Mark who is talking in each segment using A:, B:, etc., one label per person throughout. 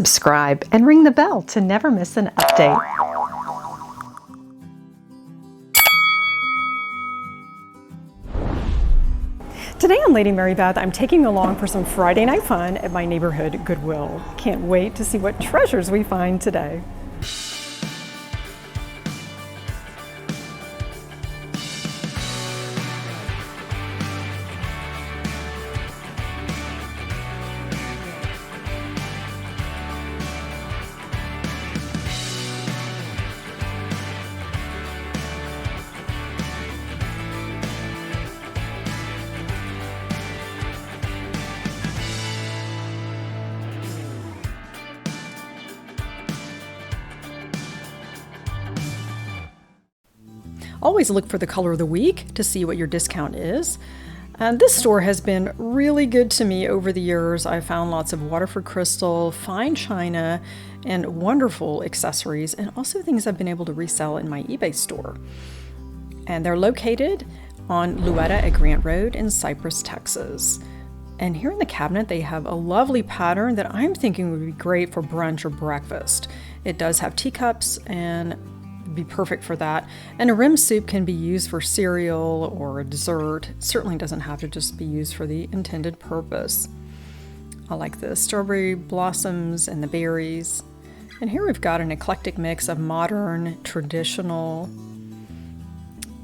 A: subscribe and ring the bell to never miss an update. Today on Lady Mary Beth, I'm taking along for some Friday night fun at my neighborhood Goodwill. Can't wait to see what treasures we find today. Always look for the color of the week to see what your discount is. And this store has been really good to me over the years. I found lots of Waterford crystal, fine china, and wonderful accessories, and also things I've been able to resell in my eBay store. And they're located on Luetta at Grant Road in Cypress, Texas. And here in the cabinet, they have a lovely pattern that I'm thinking would be great for brunch or breakfast. It does have teacups and be perfect for that. And a rim soup can be used for cereal or a dessert. It certainly doesn't have to just be used for the intended purpose. I like the strawberry blossoms and the berries. And here we've got an eclectic mix of modern, traditional.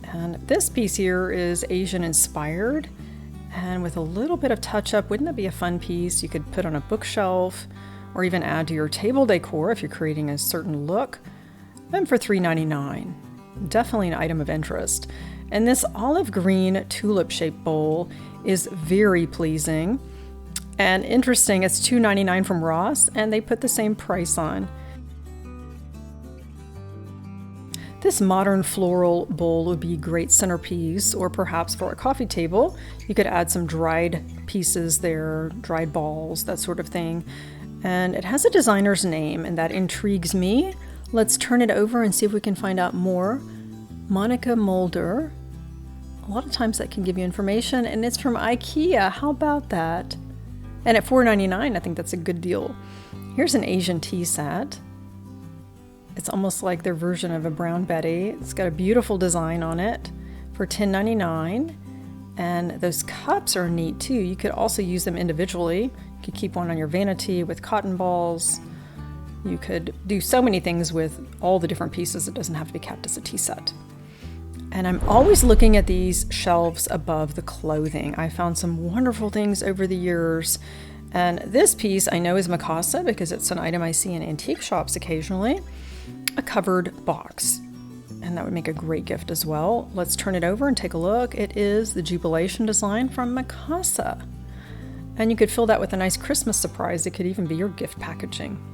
A: And this piece here is Asian inspired. And with a little bit of touch up, wouldn't that be a fun piece you could put on a bookshelf or even add to your table decor if you're creating a certain look? And for $3.99, definitely an item of interest. And this olive green tulip-shaped bowl is very pleasing and interesting. It's $2.99 from Ross, and they put the same price on. This modern floral bowl would be a great centerpiece, or perhaps for a coffee table. You could add some dried pieces there, dried balls, that sort of thing. And it has a designer's name, and that intrigues me. Let's turn it over and see if we can find out more. Monica Mulder. A lot of times that can give you information, and it's from IKEA. How about that? And at $4.99, I think that's a good deal. Here's an Asian tea set. It's almost like their version of a Brown Betty. It's got a beautiful design on it for $10.99. And those cups are neat too. You could also use them individually. You could keep one on your vanity with cotton balls. You could do so many things with all the different pieces. It doesn't have to be kept as a tea set. And I'm always looking at these shelves above the clothing. I found some wonderful things over the years. And this piece I know is Mikasa because it's an item I see in antique shops occasionally. A covered box. And that would make a great gift as well. Let's turn it over and take a look. It is the Jubilation design from Mikasa. And you could fill that with a nice Christmas surprise. It could even be your gift packaging.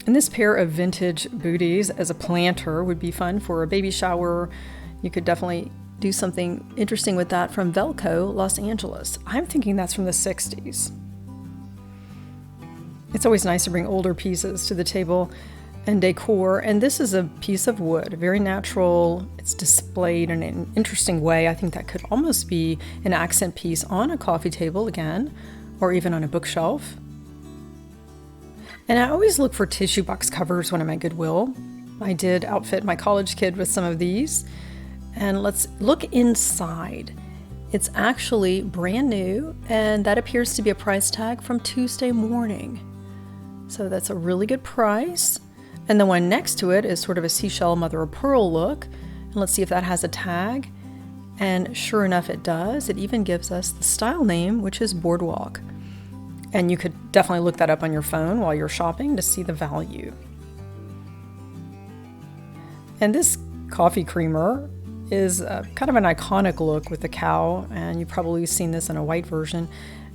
A: And this pair of vintage booties as a planter would be fun for a baby shower. You could definitely do something interesting with that from Velco, Los Angeles. I'm thinking that's from the 60s. It's always nice to bring older pieces to the table and decor. And this is a piece of wood, very natural. It's displayed in an interesting way. I think that could almost be an accent piece on a coffee table again, or even on a bookshelf. And I always look for tissue box covers when I'm at Goodwill. I did outfit my college kid with some of these. And let's look inside. It's actually brand new, and that appears to be a price tag from Tuesday morning. So that's a really good price. And the one next to it is sort of a seashell mother of pearl look. And let's see if that has a tag. And sure enough, it does. It even gives us the style name, which is Boardwalk. And you could definitely look that up on your phone while you're shopping to see the value. And this coffee creamer is kind of an iconic look with the cow, and you've probably seen this in a white version.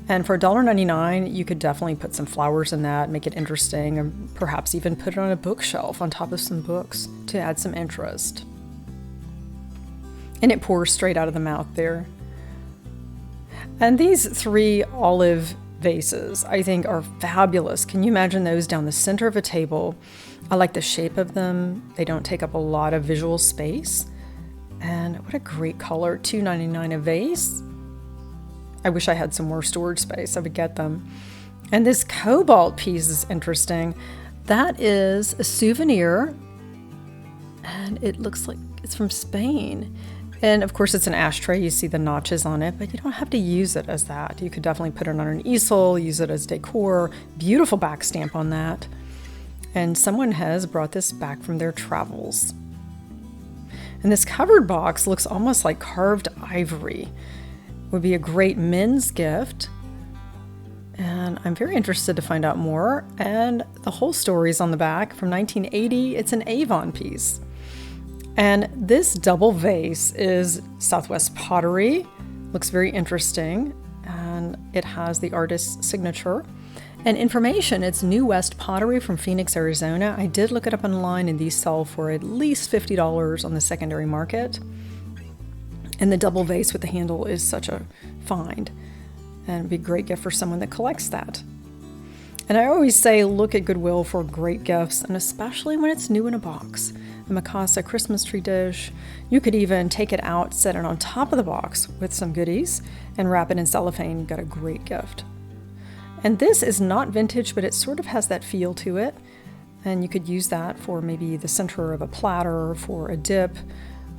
A: And for $1.99, you could definitely put some flowers in that, make it interesting, and perhaps even put it on a bookshelf on top of some books to add some interest. And it pours straight out of the mouth there. And these three olive vases, I think, are fabulous. Can you imagine those down the center of a table? I like the shape of them. They don't take up a lot of visual space. And what a great color, $2.99 a vase. I wish I had some more storage space. I would get them. And this cobalt piece is interesting. That is a souvenir, and it looks like it's from Spain. And of course it's an ashtray, you see the notches on it, but you don't have to use it as that. You could definitely put it on an easel, use it as decor. Beautiful back stamp on that. And someone has brought this back from their travels. And this covered box looks almost like carved ivory. It would be a great men's gift. And I'm very interested to find out more. And the whole story is on the back from 1980. It's an Avon piece. And this double vase is Southwest Pottery. Looks very interesting. And it has the artist's signature. And information, it's New West Pottery from Phoenix, Arizona. I did look it up online, and these sell for at least $50 on the secondary market. And the double vase with the handle is such a find. And it'd be a great gift for someone that collects that. And I always say look at Goodwill for great gifts, and especially when it's new in a box. A Mikasa Christmas tree dish. You could even take it out, set it on top of the box with some goodies, and wrap it in cellophane. You've got a great gift. And this is not vintage, but it sort of has that feel to it. And you could use that for maybe the center of a platter, for a dip.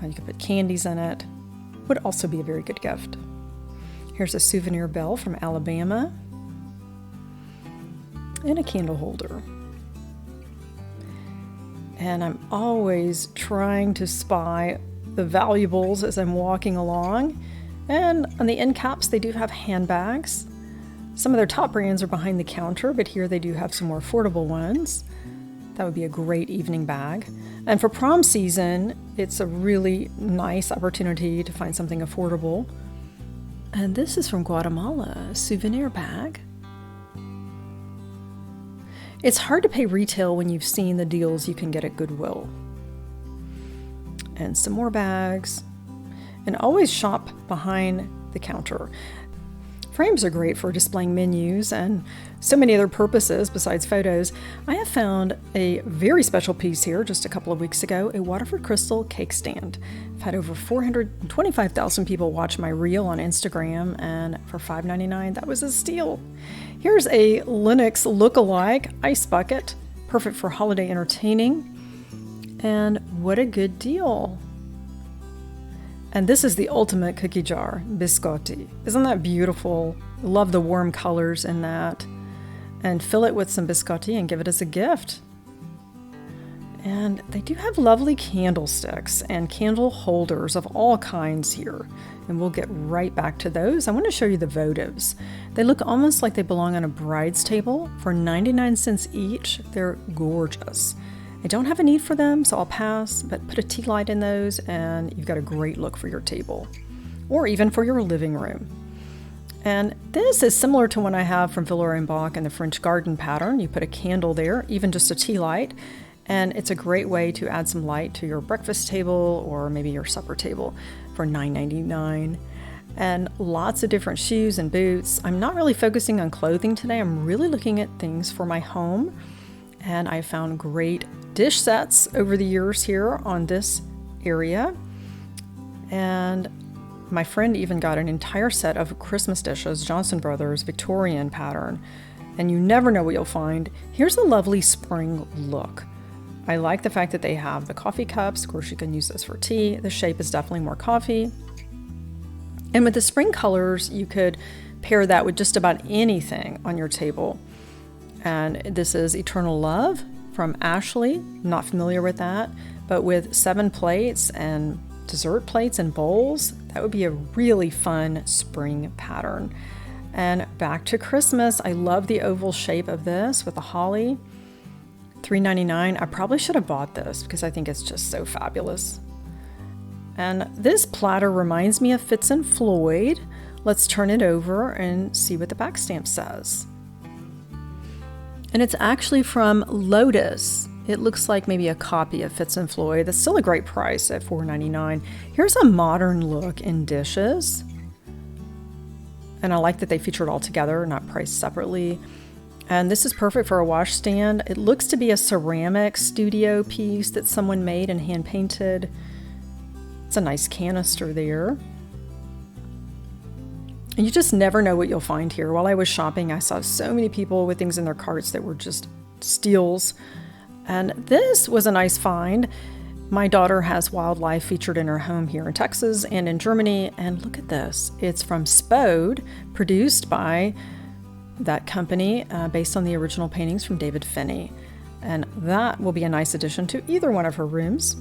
A: You could put candies in it. Would also be a very good gift. Here's a souvenir bell from Alabama. And a candle holder. And I'm always trying to spy the valuables as I'm walking along. And on the end caps, they do have handbags. Some of their top brands are behind the counter, but here they do have some more affordable ones. That would be a great evening bag. And for prom season, it's a really nice opportunity to find something affordable. And this is from Guatemala, a souvenir bag. It's hard to pay retail when you've seen the deals you can get at Goodwill. And some more bags. And always shop behind the counter. Frames are great for displaying menus and so many other purposes besides photos. I have found a very special piece here just a couple of weeks ago, a Waterford Crystal cake stand. I've had over 425,000 people watch my reel on Instagram, and for $5.99, that was a steal. Here's a Lenox look-alike ice bucket, perfect for holiday entertaining. And what a good deal. And this is the ultimate cookie jar, biscotti. Isn't that beautiful? Love the warm colors in that. And fill it with some biscotti and give it as a gift. And they do have lovely candlesticks and candle holders of all kinds here. And we'll get right back to those. I want to show you the votives. They look almost like they belong on a bride's table. For 99 cents each, they're gorgeous. I don't have a need for them, so I'll pass, but put a tea light in those and you've got a great look for your table, or even for your living room. And this is similar to one I have from Villeroy & Boch in the French garden pattern. You put a candle there, even just a tea light, and it's a great way to add some light to your breakfast table or maybe your supper table for $9.99. And lots of different shoes and boots. I'm not really focusing on clothing today. I'm really looking at things for my home. And I found great dish sets over the years here on this area. And my friend even got an entire set of Christmas dishes, Johnson Brothers Victorian pattern. And you never know what you'll find. Here's a lovely spring look. I like the fact that they have the coffee cups. Of course, you can use this for tea. The shape is definitely more coffee. And with the spring colors, you could pair that with just about anything on your table. And this is Eternal Love from Ashley. Not familiar with that, but with 7 plates and dessert plates and bowls, that would be a really fun spring pattern. And back to Christmas, I love the oval shape of this with the holly. $3.99. I probably should have bought this because I think it's just so fabulous. And this platter reminds me of Fitz and Floyd. Let's turn it over and see what the back stamp says. And it's actually from Lotus. It looks like maybe a copy of Fitz and Floyd. That's still a great price at $4.99. Here's a modern look in dishes. And I like that they feature it all together, not priced separately. And this is perfect for a washstand. It looks to be a ceramic studio piece that someone made and hand painted. It's a nice canister there. And you just never know what you'll find here. While I was shopping, I saw so many people with things in their carts that were just steals. And this was a nice find. My daughter has wildlife featured in her home here in Texas and in Germany. And look at this. It's from Spode, produced by that company based on the original paintings from David Finney. And that will be a nice addition to either one of her rooms.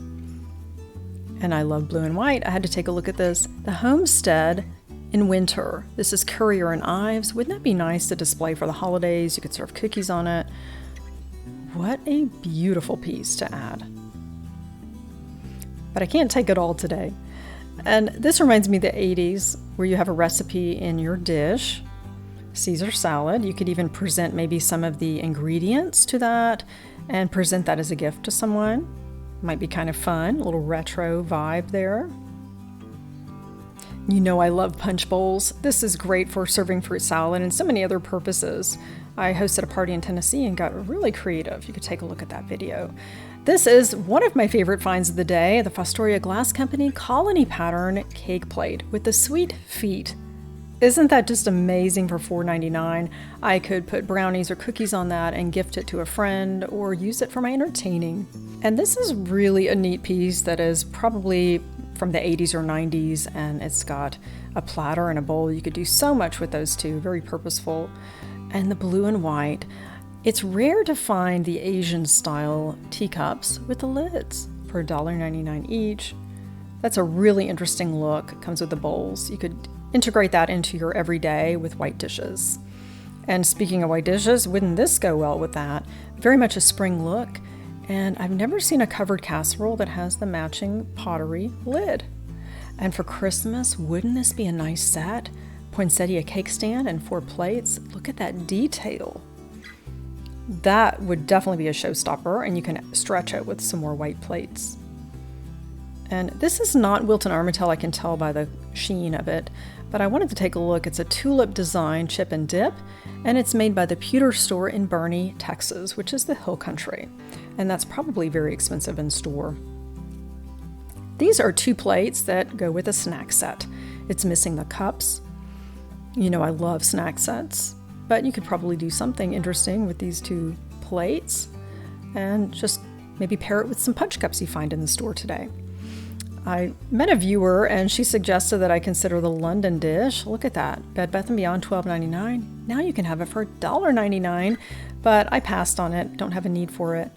A: And I love blue and white. I had to take a look at this. The Homestead in winter. This is Currier and Ives. Wouldn't that be nice to display for the holidays? You could serve cookies on it. What a beautiful piece to add. But I can't take it all today. And this reminds me of the 80s, where you have a recipe in your dish. Caesar salad. You could even present maybe some of the ingredients to that and present that as a gift to someone. Might be kind of fun, a little retro vibe there. You know I love punch bowls. This is great for serving fruit salad and so many other purposes. I hosted a party in Tennessee and got really creative. You could take a look at that video. This is one of my favorite finds of the day, the Fostoria Glass Company Colony Pattern Cake Plate with the sweet feet. Isn't that just amazing for $4.99? I could put brownies or cookies on that and gift it to a friend or use it for my entertaining. And this is really a neat piece that is probably from the 80s or 90s, and it's got a platter and a bowl. You could do so much with those two, very purposeful. And the blue and white. It's rare to find the Asian style teacups with the lids for $1.99 each. That's a really interesting look. It comes with the bowls. You could integrate that into your everyday with white dishes. And speaking of white dishes, wouldn't this go well with that? Very much a spring look. And I've never seen a covered casserole that has the matching pottery lid. And for Christmas, wouldn't this be a nice set? Poinsettia cake stand and 4 plates. Look at that detail. That would definitely be a showstopper, and you can stretch it with some more white plates. And this is not Wilton Armitage, I can tell by the sheen of it, but I wanted to take a look. It's a tulip design chip and dip, and it's made by the Pewter Store in Boerne, Texas, which is the hill country. And that's probably very expensive in store. These are 2 plates that go with a snack set. It's missing the cups. You know I love snack sets, but you could probably do something interesting with these 2 plates and just maybe pair it with some punch cups you find in the store today. I met a viewer and she suggested that I consider the London dish. Look at that. Bed Bath & Beyond $12.99. Now you can have it for $1.99, but I passed on it. Don't have a need for it.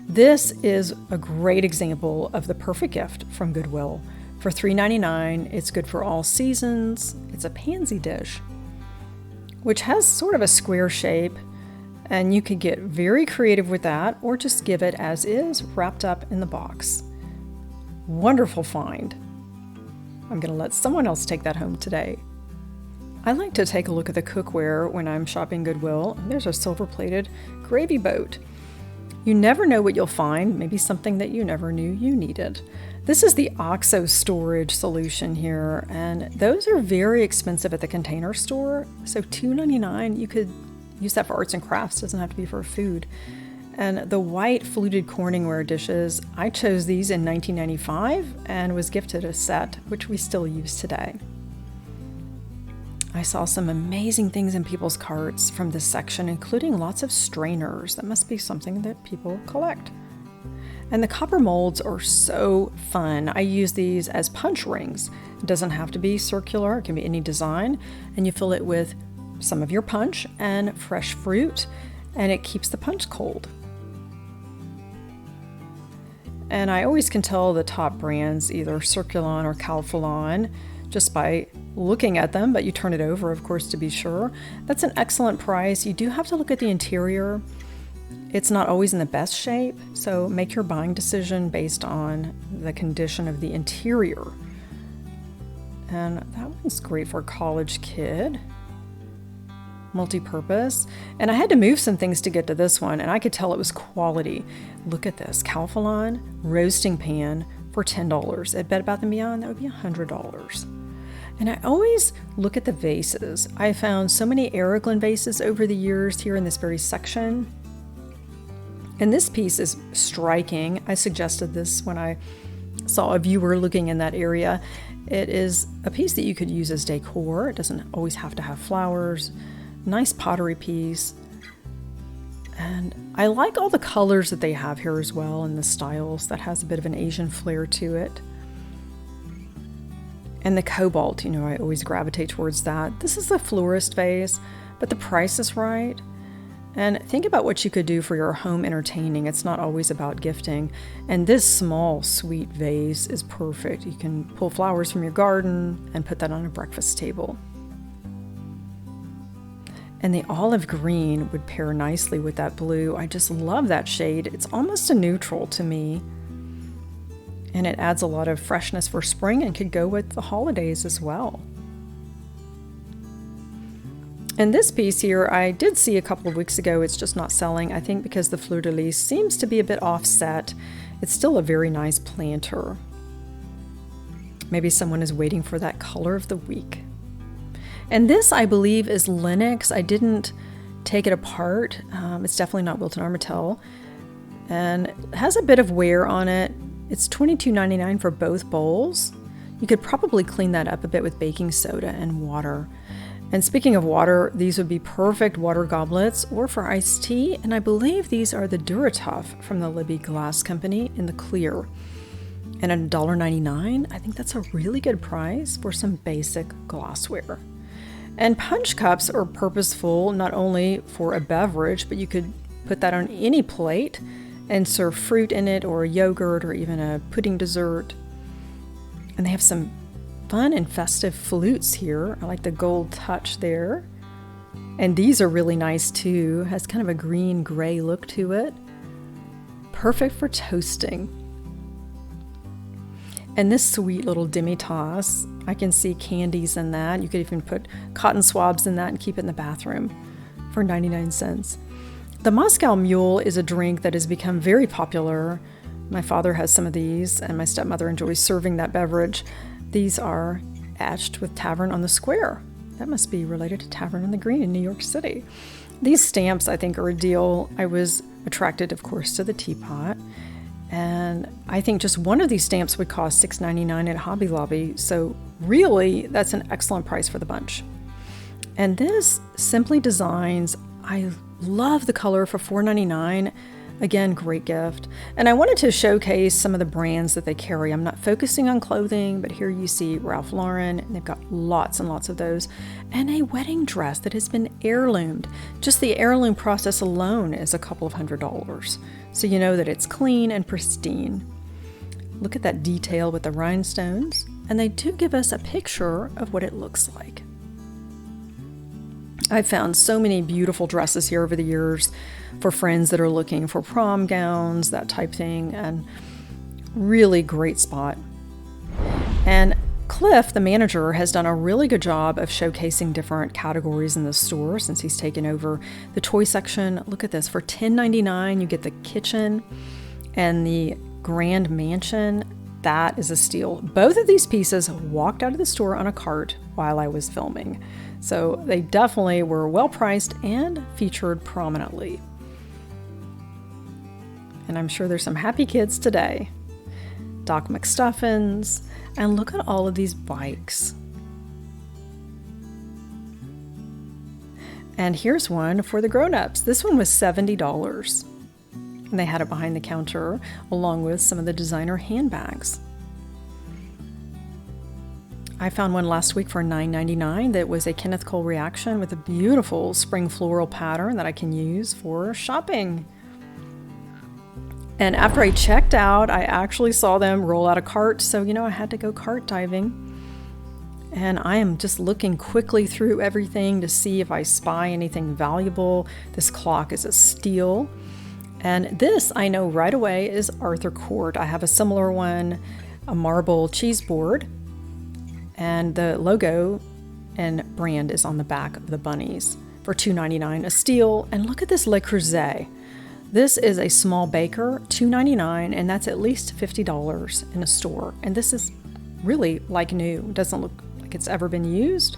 A: This is a great example of the perfect gift from Goodwill. For $3.99, it's good for all seasons. It's a pansy dish, which has sort of a square shape, and you could get very creative with that or just give it as is, wrapped up in the box. Wonderful find. I'm going to let someone else take that home today. I like to take a look at the cookware when I'm shopping Goodwill. There's a silver-plated gravy boat. You never know what you'll find, maybe something that you never knew you needed. This is the OXO storage solution here, and those are very expensive at the Container Store. So $2.99, you could use that for arts and crafts, doesn't have to be for food. And the white fluted Corningware dishes, I chose these in 1995 and was gifted a set, which we still use today. I saw some amazing things in people's carts from this section, including lots of strainers. That must be something that people collect. And the copper molds are so fun. I use these as punch rings. It doesn't have to be circular, it can be any design. And you fill it with some of your punch and fresh fruit, and it keeps the punch cold. And I always can tell the top brands, either Circulon or Calphalon, just by looking at them, but you turn it over, of course, to be sure. That's an excellent price. You do have to look at the interior. It's not always in the best shape, so make your buying decision based on the condition of the interior. And that one's great for a college kid. Multi-purpose. And I had to move some things to get to this one, and I could tell it was quality. Look at this, Calphalon roasting pan for $10. At Bed Bath & Beyond, that would be $100. And I always look at the vases. I found so many Aeroglyn vases over the years here in this very section. And this piece is striking. I suggested this when I saw a viewer looking in that area. It is a piece that you could use as decor. It doesn't always have to have flowers. Nice pottery piece. And I like all the colors that they have here as well, and the styles. That has a bit of an Asian flair to it. And the cobalt, I always gravitate towards that. This is a florist vase, but the price is right. And think about what you could do for your home entertaining. It's not always about gifting. And this small, sweet vase is perfect. You can pull flowers from your garden and put that on a breakfast table. And the olive green would pair nicely with that blue. I just love that shade. It's almost a neutral to me. And it adds a lot of freshness for spring and could go with the holidays as well. And this piece here, I did see a couple of weeks ago. It's just not selling, I think because the fleur-de-lis seems to be a bit offset. It's still a very nice planter. Maybe someone is waiting for that color of the week. And this, I believe, is Lenox. I didn't take it apart. It's definitely not Wilton Armitel. And it has a bit of wear on it. It's $22.99 for both bowls. You could probably clean that up a bit with baking soda and water. And speaking of water, these would be perfect water goblets or for iced tea. And I believe these are the Duratoff from the Libby Glass Company in the clear. And at $1.99, I think that's a really good price for some basic glassware. And punch cups are purposeful not only for a beverage, but you could put that on any plate and serve fruit in it or a yogurt or even a pudding dessert. And they have some fun and festive flutes here. I like the gold touch there. And these are really nice too. Has kind of a green-gray look to it. Perfect for toasting. And this sweet little demi-tasse, I can see candies in that. You could even put cotton swabs in that and keep it in the bathroom for 99 cents. The Moscow Mule is a drink that has become very popular. My father has some of these, and my stepmother enjoys serving that beverage. These are etched with Tavern on the Square. That must be related to Tavern on the Green in New York City. These stamps, I think, are a deal. I was attracted, of course, to the teapot. And I think just one of these stamps would cost $6.99 at Hobby Lobby. So really, that's an excellent price for the bunch. And this Simply Designs, I love the color for $4.99. Again, great gift. And I wanted to showcase some of the brands that they carry. I'm not focusing on clothing, but here you see Ralph Lauren, and they've got lots and lots of those. And a wedding dress that has been heirloomed. Just the heirloom process alone is a couple of $100s. So you know that it's clean and pristine. Look at that detail with the rhinestones. And they do give us a picture of what it looks like. I've found so many beautiful dresses here over the years for friends that are looking for prom gowns, that type thing, and really great spot. And Cliff, the manager, has done a really good job of showcasing different categories in the store since he's taken over the toy section. Look at this. For $10.99, you get the kitchen and the grand mansion. That is a steal. Both of these pieces walked out of the store on a cart while I was filming. So they definitely were well priced and featured prominently. And I'm sure there's some happy kids today. Doc McStuffins, and look at all of these bikes. And here's one for the grown-ups. This one was $70. And they had it behind the counter along with some of the designer handbags. I found one last week for $9.99 that was a Kenneth Cole reaction with a beautiful spring floral pattern that I can use for shopping. And after I checked out, I actually saw them roll out a cart, so I had to go cart diving. And I am just looking quickly through everything to see if I spy anything valuable. This clock is a steal. And this, I know right away, is Arthur Court. I have a similar one, a marble cheese board. And the logo and brand is on the back of the bunnies for $2.99, a steal. And look at this Le Creuset. This is a small baker, $2.99, and that's at least $50 in a store. And this is really like new. It doesn't look like it's ever been used.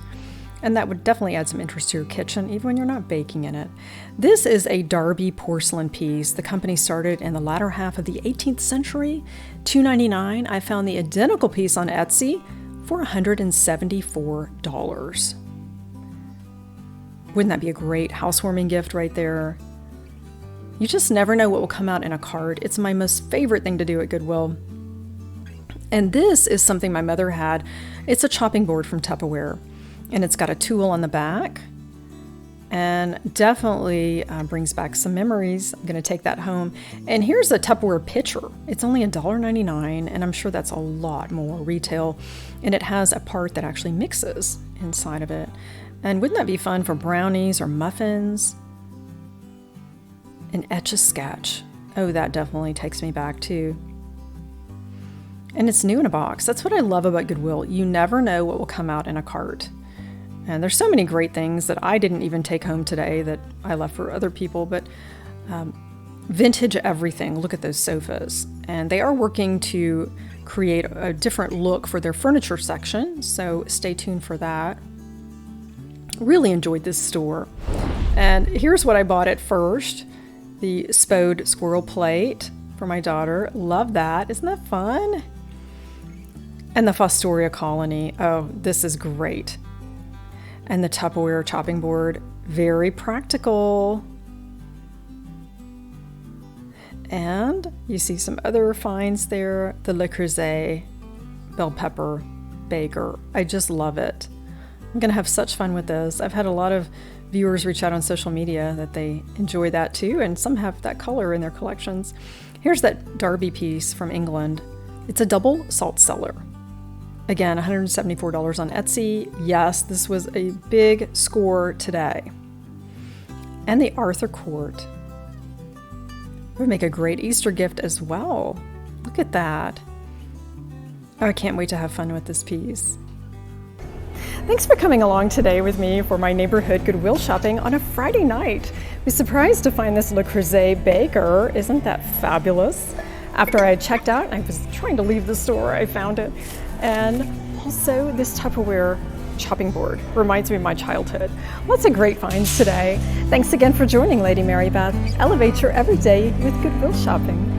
A: And that would definitely add some interest to your kitchen, even when you're not baking in it. This is a Derby porcelain piece. The company started in the latter half of the 18th century, $2.99. I found the identical piece on Etsy for $174. Wouldn't that be a great housewarming gift right there? You just never know what will come out in a card. It's my most favorite thing to do at Goodwill. And this is something my mother had. It's a chopping board from Tupperware, and it's got a tool on the back, and definitely brings back some memories. I'm going to take that home. And here's a Tupperware pitcher. It's only $1.99, and I'm sure that's a lot more retail. And it has a part that actually mixes inside of it. And wouldn't that be fun for brownies or muffins? An Etch-a-Sketch. Oh, that definitely takes me back too. And it's new in a box. That's what I love about Goodwill. You never know what will come out in a cart. And there's so many great things that I didn't even take home today that I left for other people, but vintage everything. Look at those sofas. And they are working to create a different look for their furniture section, so stay tuned for that. Really enjoyed this store. And here's what I bought at first. The Spode squirrel plate for my daughter. Love that. Isn't that fun? And the Fostoria colony. Oh, this is great. And the Tupperware chopping board. Very practical. And you see some other finds there. The Le Creuset bell pepper baker. I just love it. I'm going to have such fun with this. I've had a lot of viewers reach out on social media that they enjoy that too, and some have that color in their collections. Here's that Derby piece from England. It's a double salt cellar. Again, $174 on Etsy. Yes, this was a big score today. And the Arthur Court would make a great Easter gift as well. Look at that. Oh, I can't wait to have fun with this piece. Thanks for coming along today with me for my neighborhood Goodwill shopping on a Friday night. I was surprised to find this Le Creuset baker. Isn't that fabulous? After I had checked out, I was trying to leave the store, I found it. And also this Tupperware chopping board reminds me of my childhood. Lots of great finds today. Thanks again for joining Lady Mary Beth. Elevate your everyday with Goodwill shopping.